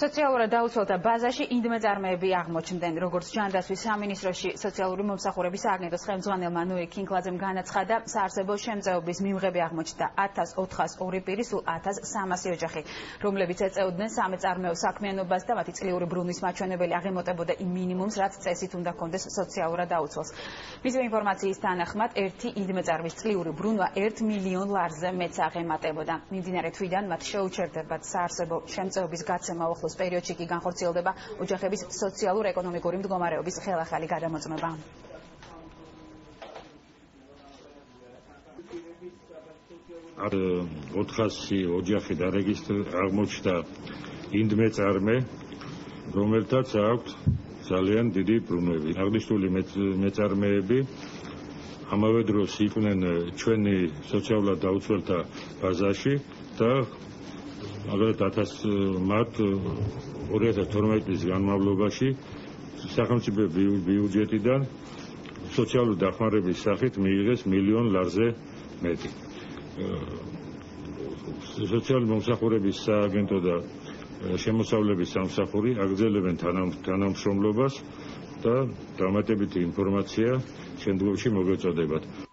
სოციალურად დაუცველთა ბაზაში ინდმეწარმეები აღმოჩნდნენ. როგორც ჯანდაცვის სამინისტროში სოციალური მომსახურების სააგენტოს ხელმძღვანელმა ნოე კინკლაძემ განაცხადა, საარსებო შემწეობის მიმღები აღმოჩნდა 1402 პირი, სულ 1300 ოჯახი, რომლებიც ეწეოდნენ სამეწარმეო საქმიანობას და მათი წლიური ბრუნვის მაჩვენებელი აღემატებოდა იმ მინიმუმს, რაც წესით უნდა ჰქონდეს სოციალურად დაუცველს. მისივე ინფორმაციის თანახმად, ერთი ინდმეწარმის წლიური ბრუნვა 1 მილიონ ლარზე მეც აღემატებოდა. მიმდინარე თვიდან მათ შეუჩერდებათ საარსებო შემწეობის გაცემა ახლოს პერიოდში კი განხორციელდება ოჯახების სოციალურ-ეკონომიკური მდგომარეობის ხელახალი გადამოწმება. Ar 400 ოჯახი აღმოჩნდა ინდმეწარმე, რომელთაც აქვს ძალიან დიდი ბრუნვები. აღნიშნული მეწარმეები ამავე დროს იყვნენ ჩვენი სოციალურად დაუცველთა ბაზაში და მაგალითად 2012 წლის განმავლობაში სახელმწიფო ბიუჯეტიდან სოციალური დახმარების სახით მიიღეს მილიონ ლარზე მეტი. სოციალური მომსახურების სააგენტო და შემოსავლების სამსახური აგრძელებენ თანამშრომლობას და დამატებითი ინფორმაცია შემდგომში მოგეწოდებათ.